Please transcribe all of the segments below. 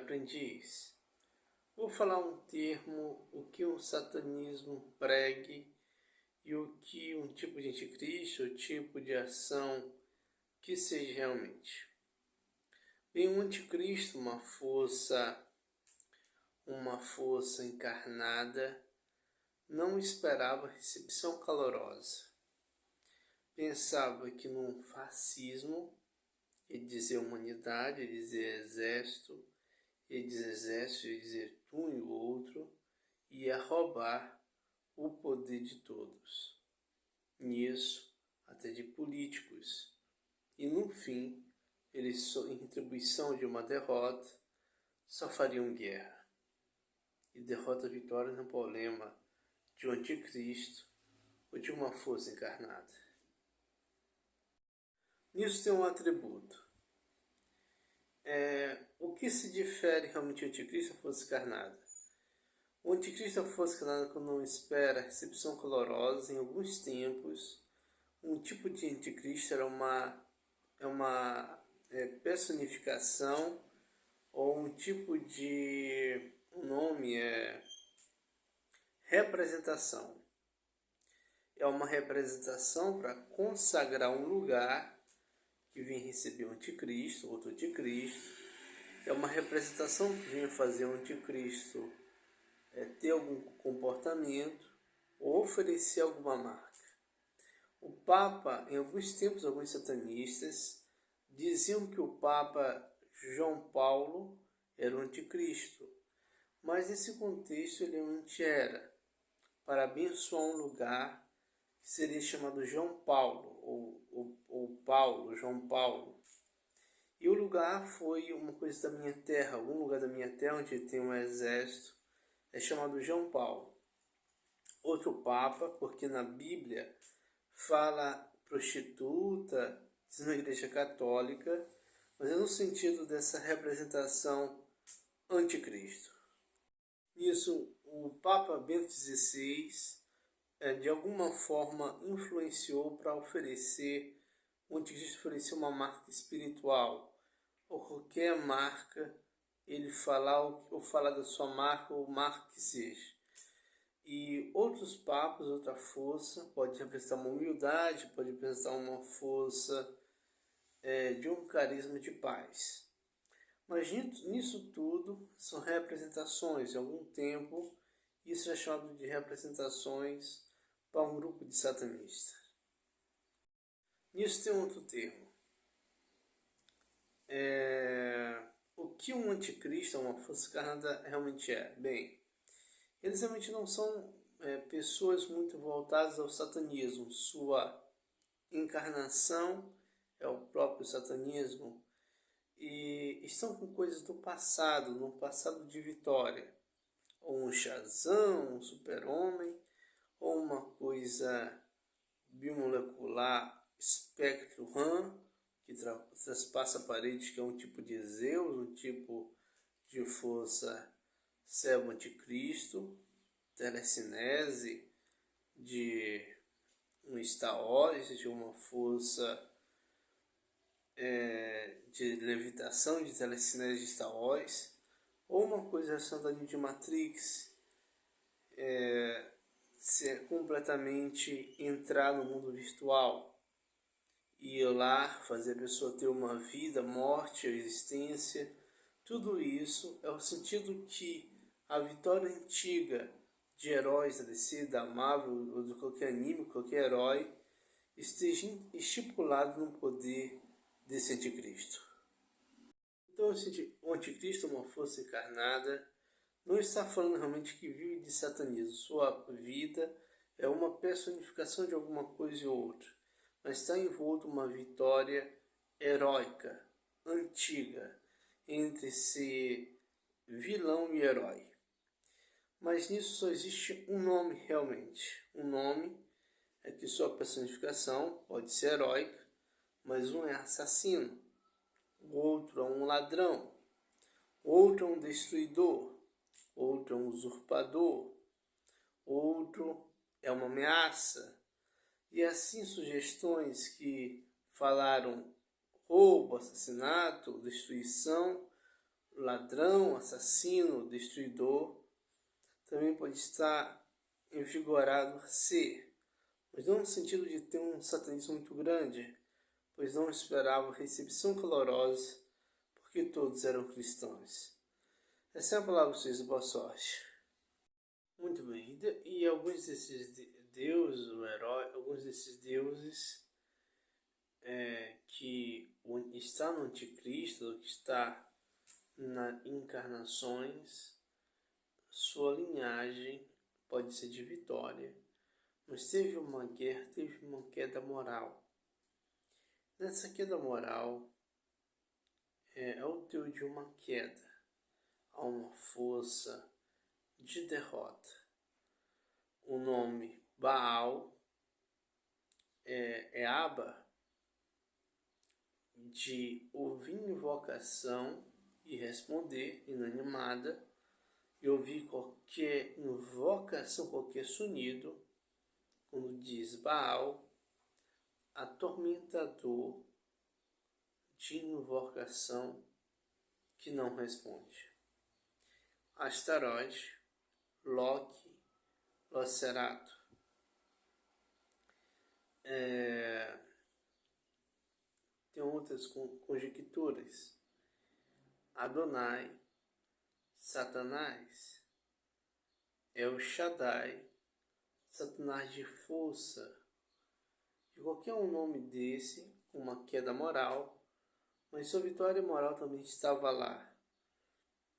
aprendiz. Vou falar um termo, o que o satanismo pregue e o que um tipo de anticristo, o tipo de ação que seja realmente. Bem, o anticristo, uma força encarnada, não esperava recepção calorosa. Pensava que num fascismo, ele dizia humanidade, ele dizia exército, ele dizer tu e o outro, ia roubar o poder de todos. Nisso, até de políticos. E no fim, eles, em retribuição de uma derrota, só fariam guerra. E derrota, vitória não é problema de um anticristo ou de uma força encarnada. Nisso tem um atributo. O que se difere realmente do anticristo da força encarnada? O anticristo da força encarnada, quando não espera recepção calorosa, em alguns tempos, um tipo de anticristo era uma personificação ou um tipo de... O nome é representação. É uma representação para consagrar um lugar que vem receber o anticristo, outro anticristo. É uma representação que vem fazer o anticristo ter algum comportamento ou oferecer alguma marca. O Papa, em alguns tempos, alguns satanistas diziam que o Papa João Paulo era o anticristo, mas nesse contexto ele realmente era para abençoar um lugar que seria chamado João Paulo, ou Paulo, João Paulo. E o lugar foi uma coisa da minha terra, algum lugar da minha terra onde tem um exército, é chamado João Paulo. Outro Papa, porque na Bíblia fala prostituta, diz na Igreja Católica, mas é no sentido dessa representação anticristo. Nisso, o Papa Bento XVI, de alguma forma, influenciou para oferecer, o anticristo ofereceu uma marca espiritual, ou qualquer marca, ele falar ou falar da sua marca, ou marca que seja. E outros papas, outra força, pode representar uma humildade, pode representar uma força de um carisma de paz. Mas nisso tudo são representações. Em algum tempo, isso é chamado de representações para um grupo de satanistas. Nisso tem outro termo. O que um anticristo, uma força encarnada, realmente é? Bem, eles realmente não são pessoas muito voltadas ao satanismo. Sua encarnação é o próprio satanismo. E estão com coisas do passado, num passado de vitória. Ou um Shazam, um super-homem, ou uma coisa biomolecular, Spectrum, que traspassa paredes, que é um tipo de Zeus, um tipo de força servo anticristo, telecinese, de um Star Wars, de uma força de levitação, de telecinese de Star Wars, ou uma coisa relacionada de Matrix, ser completamente entrar no mundo virtual e ir lá fazer a pessoa ter uma vida, morte, existência. Tudo isso é o sentido que a vitória antiga de heróis da DC, da Marvel ou de qualquer anime, qualquer herói, esteja estipulado no poder desse anticristo. Então o anticristo, uma força encarnada, não está falando realmente que vive de satanismo. Sua vida é uma personificação de alguma coisa ou outra, mas está envolto uma vitória heróica, antiga, entre ser vilão e herói. Mas nisso só existe um nome realmente. Um nome é que sua personificação pode ser heróica, mas um é assassino, o outro é um ladrão, outro é um destruidor, outro é um usurpador, outro é uma ameaça. E assim sugestões que falaram roubo, assassinato, destruição, ladrão, assassino, destruidor, também pode estar envigorado a ser, mas não no sentido de ter um satanismo muito grande, pois não esperava recepção calorosa, porque todos eram cristãos. Essa é a palavra de vocês, boa sorte. Muito bem, e alguns desses deuses, o herói, alguns desses deuses que está no anticristo, que está nas encarnações, sua linhagem pode ser de vitória, mas teve uma guerra, teve uma queda moral. Nessa queda moral é o teu de uma queda, há uma força de derrota. O nome Baal é Aba, de ouvir invocação e responder inanimada, e ouvir qualquer invocação, qualquer sonido, quando diz Baal, atormentador de invocação que não responde. Astarote, Loki, Locerato. Tem outras conjecturas. Adonai, Satanás, El Shaddai, Satanás de força. De qualquer um nome desse, uma queda moral, mas sua vitória moral também estava lá,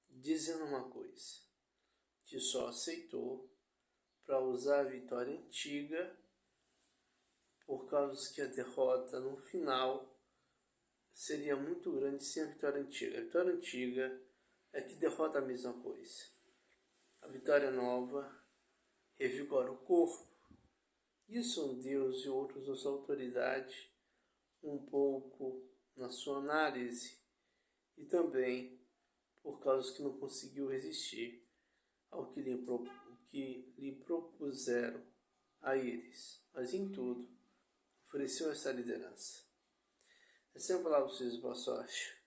dizendo uma coisa, que só aceitou para usar a vitória antiga, por causa que a derrota no final seria muito grande sem a vitória antiga. A vitória antiga é que derrota a mesma coisa. A vitória nova revigora o corpo. Isso um Deus e outros a sua autoridade, um pouco na sua análise, e também por causa que não conseguiu resistir ao que lhe propuseram a eles, mas em tudo ofereceu essa liderança. Essa é a palavra de vocês, boa sorte.